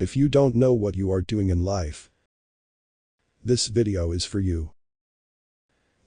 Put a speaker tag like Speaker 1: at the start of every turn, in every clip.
Speaker 1: If you don't know what you are doing in life, this video is for you.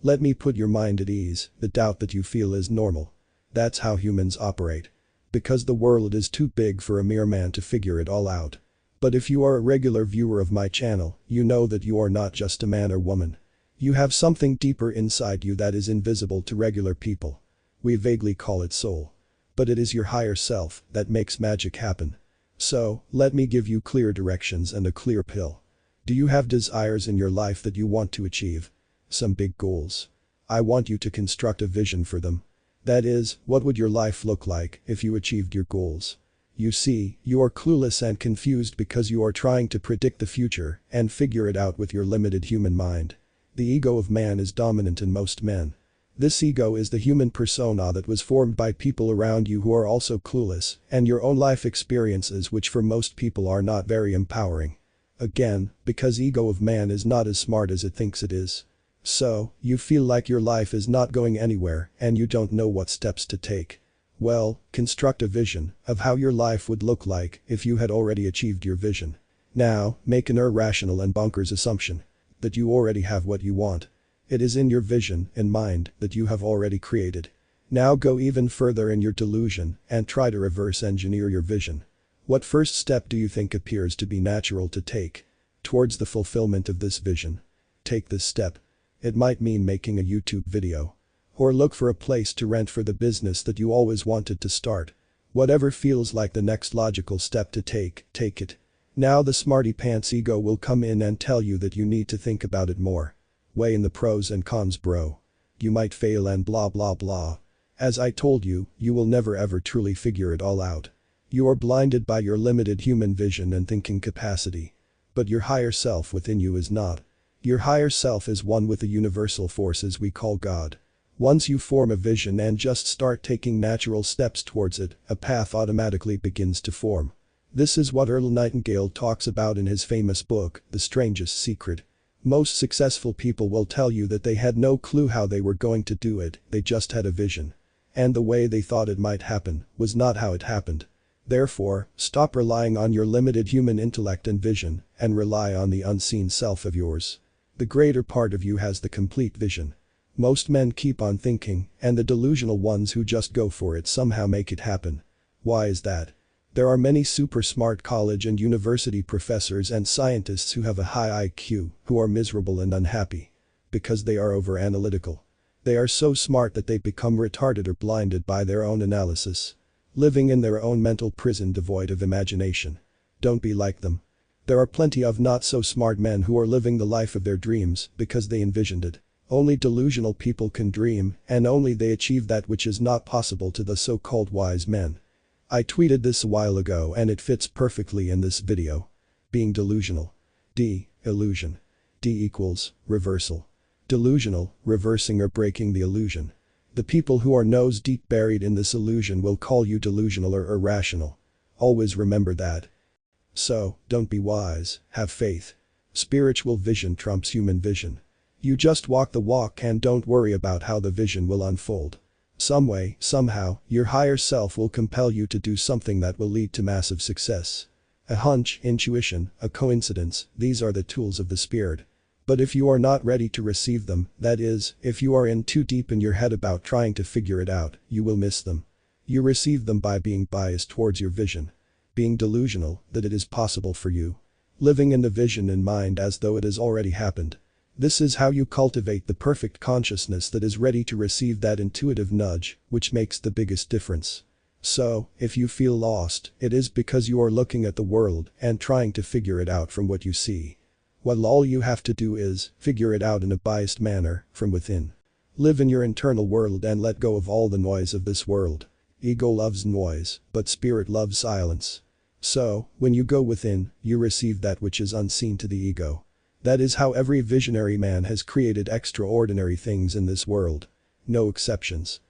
Speaker 1: Let me put your mind at ease. The doubt that you feel is normal. That's how humans operate. Because the world is too big for a mere man to figure it all out. But if you are a regular viewer of my channel, you know that you are not just a man or woman. You have something deeper inside you that is invisible to regular people. We vaguely call it soul. But it is your higher self that makes magic happen. So, let me give you clear directions and a clear pill. Do you have desires in your life that you want to achieve? Some big goals. I want you to construct a vision for them. That is, what would your life look like if you achieved your goals? You see, you are clueless and confused because you are trying to predict the future and figure it out with your limited human mind. The ego of man is dominant in most men. This ego is the human persona that was formed by people around you who are also clueless, and your own life experiences which for most people are not very empowering. Again, because ego of man is not as smart as it thinks it is. So, you feel like your life is not going anywhere and you don't know what steps to take. Well, construct a vision of how your life would look like if you had already achieved your vision. Now, make an irrational and bonkers assumption that you already have what you want. It is in your vision and mind that you have already created. Now go even further in your delusion and try to reverse engineer your vision. What first step do you think appears to be natural to take towards the fulfillment of this vision? Take this step. It might mean making a YouTube video. Or look for a place to rent for the business that you always wanted to start. Whatever feels like the next logical step to take it. Now the smarty pants ego will come in and tell you that you need to think about it more. Weigh in the pros and cons, bro. You might fail and blah blah blah. As I told you, you will never ever truly figure it all out. You are blinded by your limited human vision and thinking capacity. But your higher self within you is not. Your higher self is one with the universal forces we call God. Once you form a vision and just start taking natural steps towards it, a path automatically begins to form. This is what Earl Nightingale talks about in his famous book, The Strangest Secret. Most successful people will tell you that they had no clue how they were going to do it, they just had a vision. And the way they thought it might happen was not how it happened. Therefore, stop relying on your limited human intellect and vision and rely on the unseen self of yours. The greater part of you has the complete vision. Most men keep on thinking, and the delusional ones who just go for it somehow make it happen. Why is that? There are many super smart college and university professors and scientists who have a high IQ who are miserable and unhappy. Because they are over-analytical. They are so smart that they become retarded or blinded by their own analysis. Living in their own mental prison devoid of imagination. Don't be like them. There are plenty of not so smart men who are living the life of their dreams because they envisioned it. Only delusional people can dream, and only they achieve that which is not possible to the so-called wise men. I tweeted this a while ago and it fits perfectly in this video. Being delusional. Illusion. D equals reversal. Delusional, reversing or breaking the illusion. The people who are nose deep buried in this illusion will call you delusional or irrational. Always remember that. So, don't be wise, have faith. Spiritual vision trumps human vision. You just walk the walk and don't worry about how the vision will unfold. Some way, somehow, your higher self will compel you to do something that will lead to massive success. A hunch, intuition, a coincidence, these are the tools of the spirit. But if you are not ready to receive them, that is, if you are in too deep in your head about trying to figure it out, you will miss them. You receive them by being biased towards your vision. Being delusional that it is possible for you. Living in the vision in mind as though it has already happened. This is how you cultivate the perfect consciousness that is ready to receive that intuitive nudge, which makes the biggest difference. So, if you feel lost, it is because you are looking at the world and trying to figure it out from what you see. Well, all you have to do is figure it out in a biased manner from within. Live in your internal world and let go of all the noise of this world. Ego loves noise, but spirit loves silence. So, when you go within, you receive that which is unseen to the ego. That is how every visionary man has created extraordinary things in this world. No exceptions.